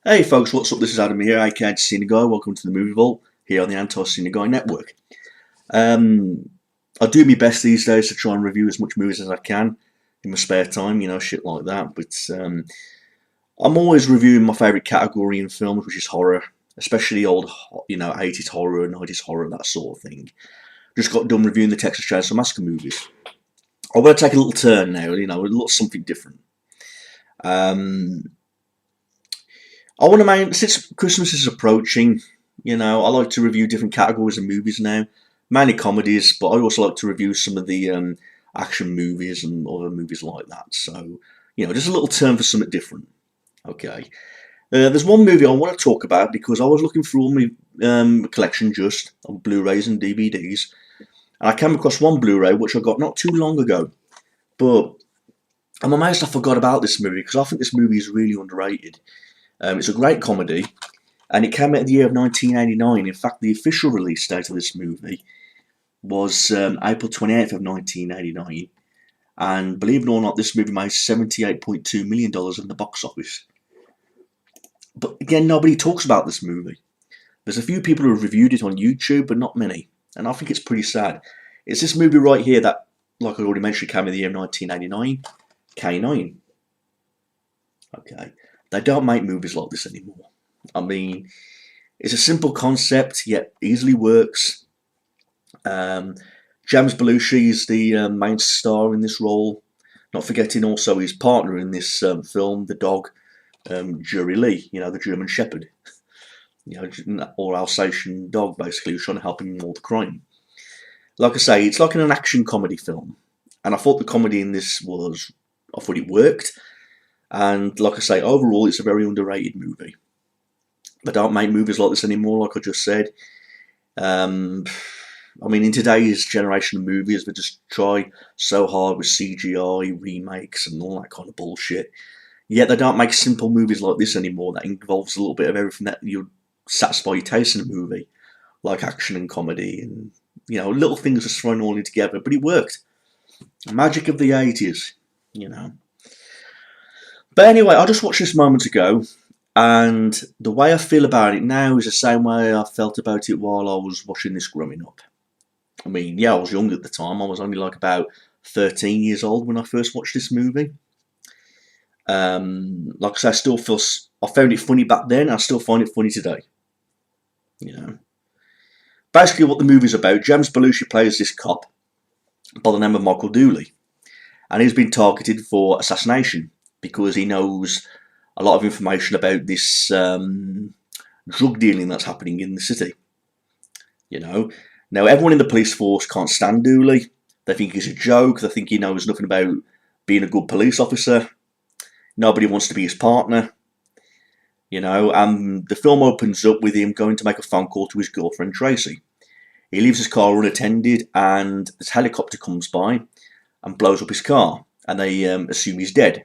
Hey folks, what's up? This is Adam here, aka Cine Guy. Welcome to the Movie Vault here on the Anti-Cine Guy Network. Um, I do my best these days to try and review as much movies as I can in my spare time, shit like that. But I'm always reviewing my favourite category in films, which is horror, especially old, 80s horror, 90s horror, that sort of thing. Just got done reviewing the Texas Chainsaw Massacre movies. I want to take a little turn now, a little something different. I want to make, since Christmas is approaching, I like to review different categories of movies now, mainly comedies, but I also like to review some of the action movies and other movies like that. So, just a little turn for something different. Okay. There's one movie I want to talk about because I was looking through all my collection just of Blu-rays and DVDs, and I came across one Blu-ray which I got not too long ago, but I'm amazed I forgot about this movie because I think this movie is really underrated. It's a great comedy, and it came out in the year of 1989. In fact, the official release date of this movie was April 28th of 1989, and believe it or not, this movie made $78.2 million in the box office. But again, nobody talks about this movie. There's a few people who have reviewed it on YouTube, but not many, and I think it's pretty sad. It's this movie right here that, like I already mentioned, came in the year of 1989, K-9. Okay. They don't make movies like this anymore. I mean, it's a simple concept, yet easily works. James Belushi is the main star in this role. Not forgetting also his partner in this film, the dog, Jerry Lee, the German Shepherd. Or Alsatian dog, basically, who's trying to help him in all the crime. Like I say, it's like an action comedy film. And I thought the comedy in this I thought it worked. And like I say, overall, it's a very underrated movie. They don't make movies like this anymore, like I just said. I mean, in today's generation of movies, they just try so hard with CGI, remakes, and all that kind of bullshit. Yet they don't make simple movies like this anymore that involves a little bit of everything that you'd satisfy your taste in a movie, like action and comedy, and, little things just thrown all in together. But it worked. Magic of the 80s, But anyway, I just watched this moments ago, and the way I feel about it now is the same way I felt about it while I was watching this growing up. I mean, yeah, I was young at the time. I was only like about 13 years old when I first watched this movie. Like I say, I found it funny back then. I still find it funny today. Basically, what the movie's about: James Belushi plays this cop by the name of Michael Dooley, and he's been targeted for assassination because he knows a lot of information about this drug dealing that's happening in the city. Now everyone in the police force can't stand Dooley. They think he's a joke. They think he knows nothing about being a good police officer. Nobody wants to be his partner. And the film opens up with him going to make a phone call to his girlfriend Tracy. He leaves his car unattended, and this helicopter comes by and blows up his car, and they assume he's dead.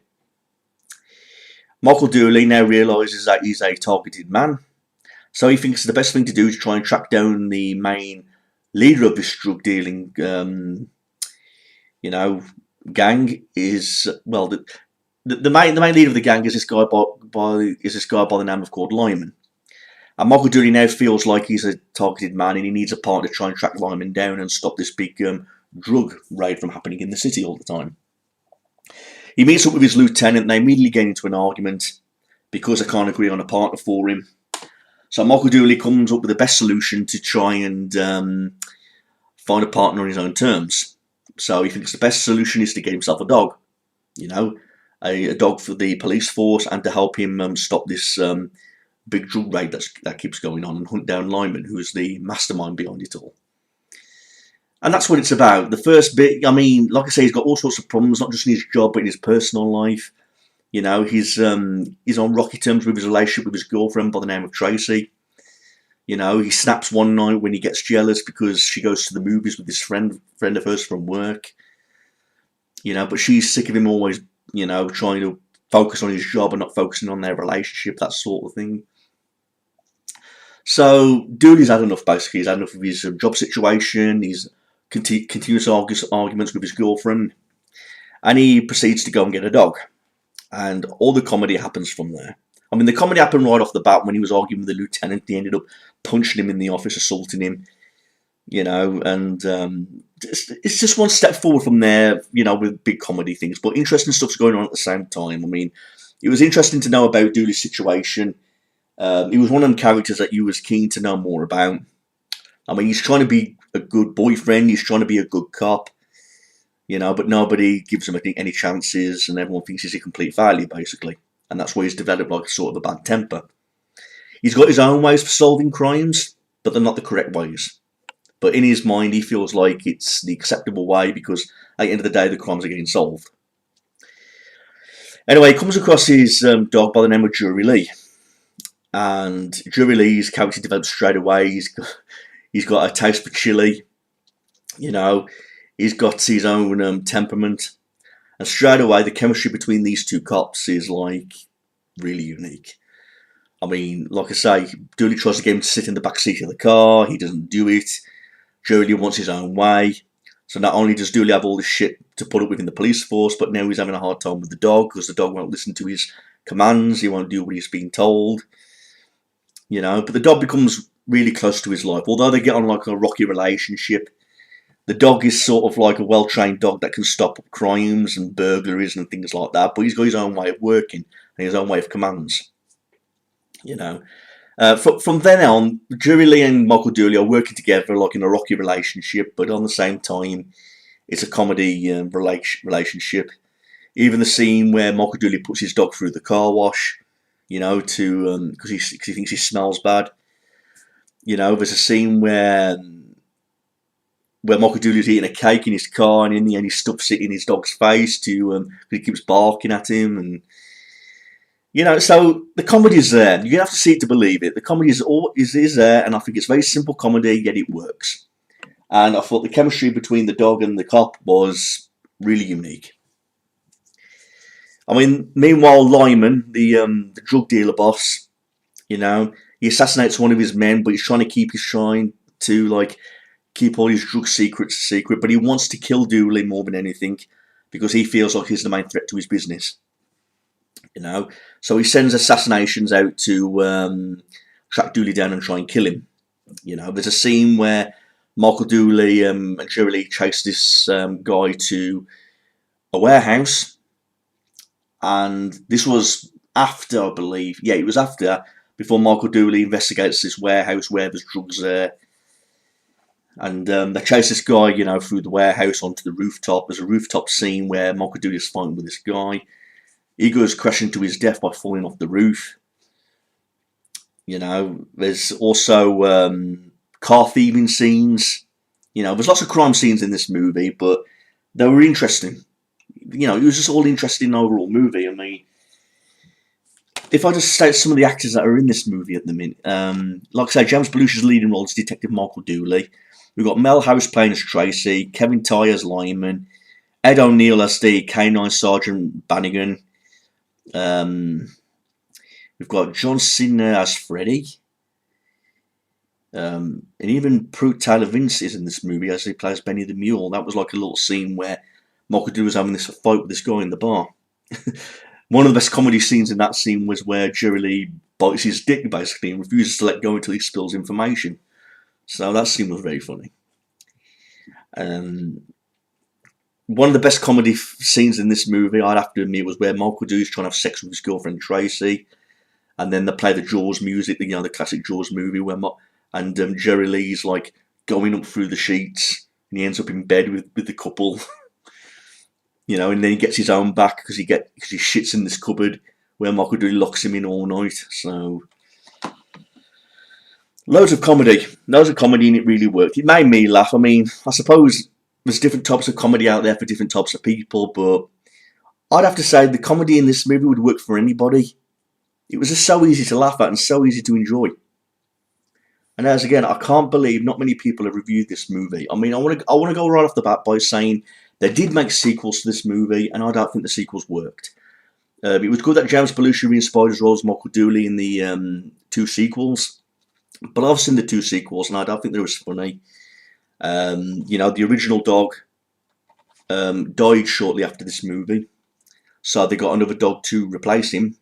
Michael Dooley now realises that he's a targeted man, so he thinks the best thing to do is try and track down the main leader of this drug dealing, gang. Is the main leader of the gang is this guy by the name of called Lyman. And Michael Dooley now feels like he's a targeted man, and he needs a partner to try and track Lyman down and stop this big drug raid from happening in the city all the time. He meets up with his lieutenant, and they immediately get into an argument because they can't agree on a partner for him. So Michael Dooley comes up with the best solution to try and find a partner on his own terms. So he thinks the best solution is to get himself a dog, a dog for the police force, and to help him stop this big drug raid that keeps going on, and hunt down Lyman, who is the mastermind behind it all. And that's what it's about. The first bit, I mean, like I say, he's got all sorts of problems, not just in his job, but in his personal life. He's on rocky terms with his relationship with his girlfriend by the name of Tracy. He snaps one night when he gets jealous because she goes to the movies with this friend of hers from work. But she's sick of him always, trying to focus on his job and not focusing on their relationship, that sort of thing. So Dooley's had enough, basically. He's had enough of his job situation. He's continuous arguments with his girlfriend, and he proceeds to go and get a dog. And all the comedy happens from there. I mean, the comedy happened right off the bat when he was arguing with the lieutenant. He ended up punching him in the office, assaulting him, and it's just one step forward from there, with big comedy things. But interesting stuff's going on at the same time. I mean, it was interesting to know about Dooley's situation. He was one of them characters that you was keen to know more about. I mean, he's trying to be a good boyfriend. He's trying to be a good cop, but nobody gives him any chances, and everyone thinks he's a complete failure, basically. And that's why he's developed like sort of a bad temper. He's got his own ways for solving crimes, but they're not the correct ways. But in his mind, he feels like it's the acceptable way because at the end of the day, the crimes are getting solved. Anyway, he comes across his dog by the name of Drury Lee. And Drury Lee's character develops straight away. He's got a taste for chili. He's got his own temperament. And straight away, the chemistry between these two cops is like really unique. I mean, like I say, Dooley tries to get him to sit in the back seat of the car. He doesn't do it. Dooley wants his own way. So not only does Dooley have all this shit to put up with in the police force, but now he's having a hard time with the dog because the dog won't listen to his commands. He won't do what he's being told. But the dog becomes really close to his life. Although they get on like a rocky relationship, the dog is sort of like a well-trained dog that can stop crimes and burglaries and things like that. But he's got his own way of working and his own way of commands. From then on, Drury Lee and Michael Dooley are working together like in a rocky relationship, but on the same time, it's a comedy relationship. Even the scene where Michael Dooley puts his dog through the car wash, because he thinks he smells bad. There's a scene where Michael Dooley's eating a cake in his car, and in the end he stuffs it in his dog's face because he keeps barking at him, and so the comedy is there. You have to see it to believe it. The comedy is there, and I think it's very simple comedy, yet it works. And I thought the chemistry between the dog and the cop was really unique. I mean, meanwhile, Lyman, the drug dealer boss, he assassinates one of his men, but he's trying to keep all his drug secrets a secret. But he wants to kill Dooley more than anything because he feels like he's the main threat to his business. So he sends assassinations out to track Dooley down and try and kill him. There's a scene where Michael Dooley and Drury Lee chase this guy to a warehouse, and this was after, I believe, it was after, before Michael Dooley investigates this warehouse where there's drugs there. And they chase this guy, through the warehouse onto the rooftop. There's a rooftop scene where Michael Dooley's fighting with this guy. He goes crashing to his death by falling off the roof. There's also car thieving scenes. There's lots of crime scenes in this movie, but they were interesting. It was just all interesting overall movie. I mean, if I just state some of the actors that are in this movie at the minute, like I say, James Belushi's leading role is Detective Michael Dooley. We've got Mel Harris playing as Tracy, Kevin Tye as Lyman, Ed O'Neill as the K-9 Sergeant Bannigan. We've got John Cena as Freddy. And even Pruitt Taylor Vince is in this movie as he plays Benny the Mule. That was like a little scene where Michael Dooley was having this fight with this guy in the bar. One of the best comedy scenes in that scene was where Drury Lee bites his dick basically and refuses to let go until he spills information. So that scene was very funny. One of the best comedy scenes in this movie, I'd have to admit, was where Michael Dooley's trying to have sex with his girlfriend Tracy, and then they play the Jaws music, the classic Jaws movie, and Drury Lee's like going up through the sheets, and he ends up in bed with the couple, and then he gets his own back because he shits in this cupboard where Michael Dooley locks him in all night. So loads of comedy, and it really worked. It made me laugh. I mean, I suppose there's different types of comedy out there for different types of people, but I'd have to say the comedy in this movie would work for anybody. It was just so easy to laugh at and so easy to enjoy. And as again, I can't believe not many people have reviewed this movie. I mean, I want to go right off the bat by saying they did make sequels to this movie, and I don't think the sequels worked. It was good that James Belushi re-inspired his role as Michael Dooley in the 2 sequels, but I've seen the 2 sequels, and I don't think they were as funny. The original dog died shortly after this movie, so they got another dog to replace him.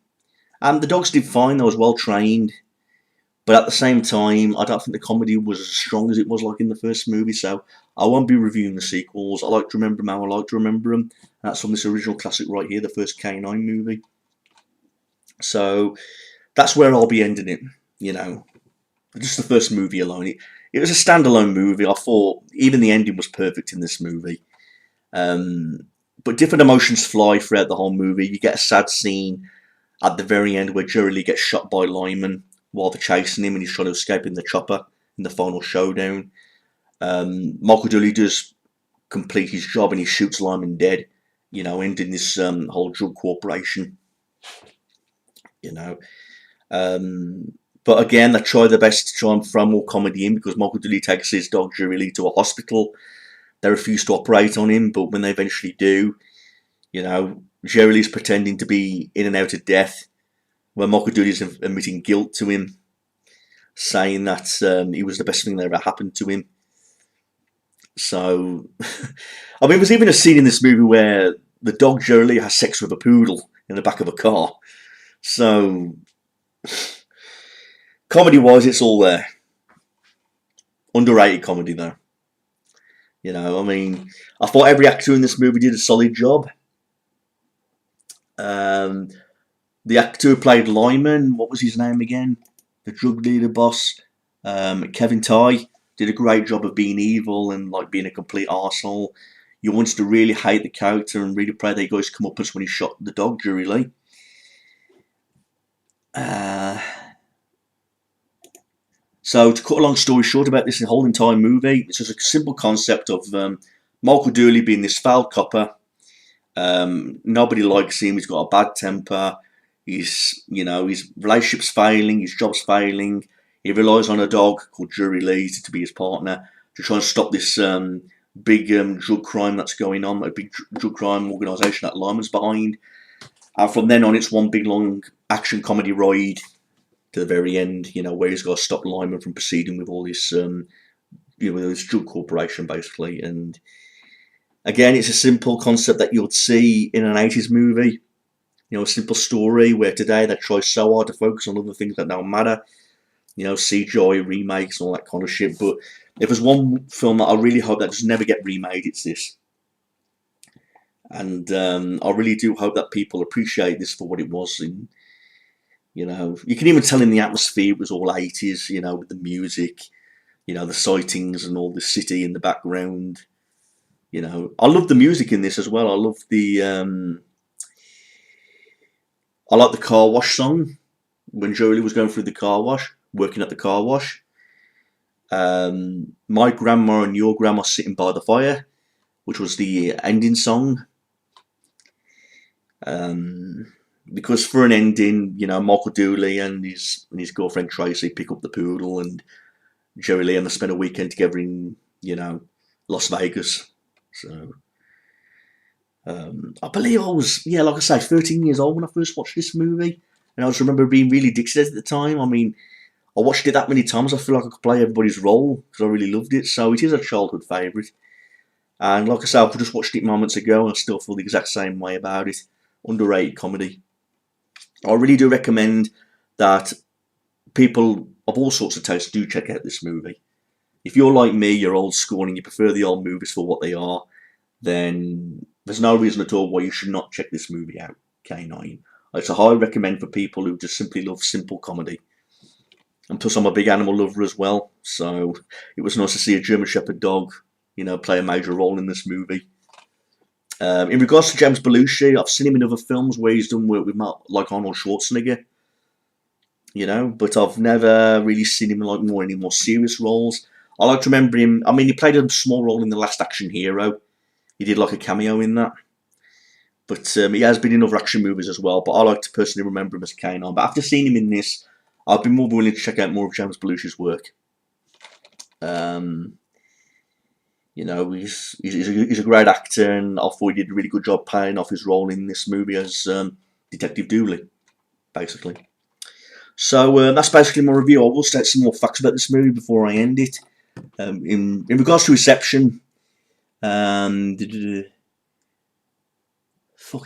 And the dogs did fine. They was well trained. But at the same time, I don't think the comedy was as strong as it was like in the first movie. So I won't be reviewing the sequels. I like to remember them how I like to remember them. That's from this original classic right here, the first K-9 movie. So that's where I'll be ending it. You know, just the first movie alone. It was a standalone movie. I thought even the ending was perfect in this movie. But different emotions fly throughout the whole movie. You get a sad scene at the very end where Jerry Lee gets shot by Lyman while they're chasing him and he's trying to escape in the chopper in the final showdown. Michael Dooley does complete his job and he shoots Lyman dead, you know, ending this whole drug corporation, you know. But again, they try their best to try and throw more comedy in because Michael Dooley takes his dog Jerry Lee to a hospital. They refuse to operate on him, but when they eventually do, you know, Jerry Lee's pretending to be in and out of death, where Michael Dooley's admitting guilt to him, saying that he was the best thing that ever happened to him. So, I mean, there's even a scene in this movie where the dog Jerry Lee has sex with a poodle in the back of a car. So, comedy-wise, it's all there. Underrated comedy, though. You know, I mean, I thought every actor in this movie did a solid job. The actor who played Lyman, what was his name again? The drug dealer boss, Kevin Tighe, did a great job of being evil and like being a complete arsehole. You wanted to really hate the character and really pray that he goes come up as when he shot the dog, Jerry Lee. So to cut a long story short about this whole entire movie, it's just a simple concept of Michael Dooley being this foul copper. Nobody likes him. He's got a bad temper. His relationship's failing. His job's failing. He relies on a dog called Jerry Lee to be his partner to try and stop this big drug crime that's going on. A big drug crime organisation that Lyman's behind. And from then on, it's one big long action comedy ride to the very end. You know, where he's got to stop Lyman from proceeding with all this, this drug corporation basically. And again, it's a simple concept that you'd see in an 80s movie. You know, a simple story where today they try so hard to focus on other things that don't matter. You know, CGI, remakes, and all that kind of shit. But if there's one film that I really hope that just never get remade, it's this. And I really do hope that people appreciate this for what it was. And, you know, you can even tell in the atmosphere it was all 80s, you know, with the music, you know, the sightings and all the city in the background. You know, I love the music in this as well. I love the... I like the car wash song when Jolie was going through the car wash, working at the car wash. My Grandma and Your Grandma Sitting by the Fire, which was the ending song. Because for an ending, you know, Michael Dooley and his girlfriend Tracy pick up the poodle, and Jerry Lee and they spend a weekend together in, you know, Las Vegas. So... I believe I was, like I say, 13 years old when I first watched this movie. And I just remember being really addicted at the time. I mean, I watched it that many times, I feel like I could play everybody's role because I really loved it. So it is a childhood favourite. And like I say, I've just watched it moments ago and I still feel the exact same way about it. Underrated comedy. I really do recommend that people of all sorts of tastes do check out this movie. If you're like me, you're old school and you prefer the old movies for what they are, then there's no reason at all why you should not check this movie out, K-9. It's a high recommend for people who just simply love simple comedy. And plus I'm a big animal lover as well, so it was nice to see a German Shepherd dog, you know, play a major role in this movie. In regards to James Belushi, I've seen him in other films where he's done work with like Arnold Schwarzenegger, you know, but I've never really seen him in like any more serious roles. I like to remember him, I mean, he played a small role in The Last Action Hero. He did like a cameo in that. But he has been in other action movies as well. But I like to personally remember him as K-9. But after seeing him in this, I've been more willing to check out more of James Belushi's work. You know, he's a great actor, and I thought he did a really good job playing off his role in this movie as Detective Dooley, basically. So that's basically my review. I will state some more facts about this movie before I end it. In regards to reception, fucking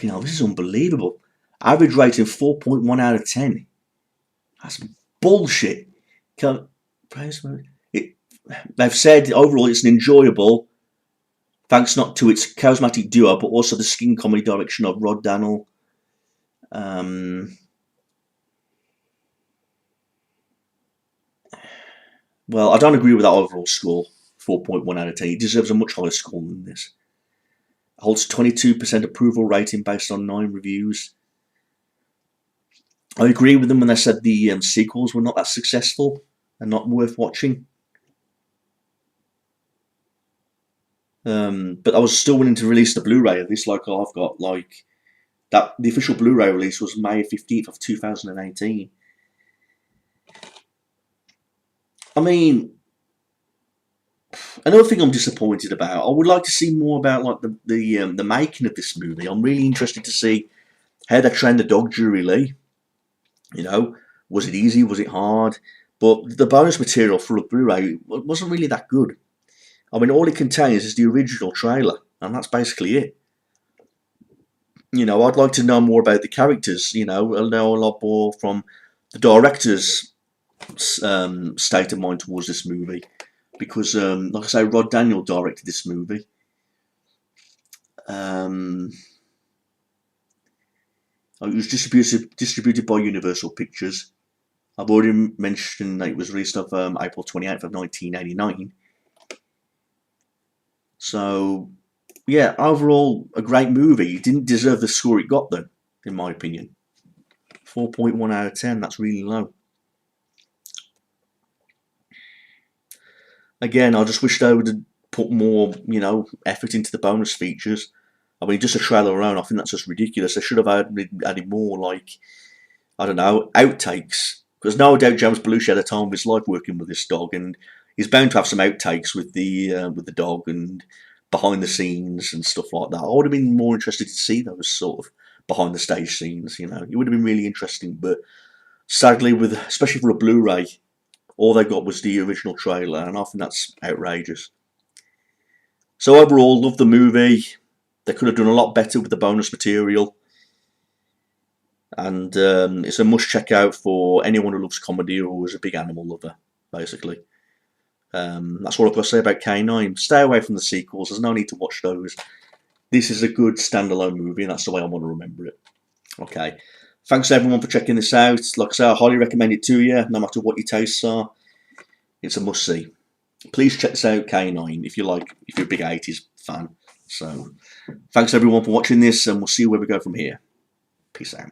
hell, this is unbelievable. Average rating 4.1 out of 10. That's bullshit. It, they've said overall it's an enjoyable, thanks not to its charismatic duo, but also the skin comedy direction of Rod Daniel. Well, I don't agree with that overall score, 4.1 out of 10. It deserves a much higher score than this. It holds 22% approval rating based on 9 reviews. I agree with them when they said the sequels were not that successful and not worth watching. But I was still willing to release the Blu-ray of this, like I've got. Like that, the official Blu-ray release was May 15th of 2018. I mean, another thing I'm disappointed about. I would like to see more about like the making of this movie. I'm really interested to see how they trained the dog Jury Lee. You know, was it easy? Was it hard? But the bonus material for a Blu-ray wasn't really that good. I mean, all it contains is the original trailer, and that's basically it. You know, I'd like to know more about the characters. You know, I'll know a lot more from the director's state of mind towards this movie, because, like I say, Rod Daniel directed this movie. It was distributed by Universal Pictures. I've already mentioned that it was released on April 28th of 1989. So, yeah, overall, a great movie. It didn't deserve the score it got, though, in my opinion. 4.1 out of 10, that's really low. Again, I just wish they would have put more, you know, effort into the bonus features. I mean, just a trailer alone, I think that's just ridiculous. They should have added more, like, I don't know, outtakes. Because no doubt James Belushi had a time of his life working with this dog, and he's bound to have some outtakes with the dog and behind the scenes and stuff like that. I would have been more interested to see those sort of behind the stage scenes. You know, it would have been really interesting. But sadly, with especially for a Blu-ray, all they got was the original trailer, and I think that's outrageous. So overall, love the movie. They could have done a lot better with the bonus material. And it's a must check out for anyone who loves comedy or is a big animal lover, basically. That's all I've got to say about K-9. Stay away from the sequels. There's no need to watch those. This is a good standalone movie, and that's the way I want to remember it. Okay. Thanks everyone for checking this out. Like I say, I highly recommend it to you, no matter what your tastes are. It's a must-see. Please check this out, K-9, if you're a big 80s fan. So, thanks everyone for watching this, and we'll see where we go from here. Peace out.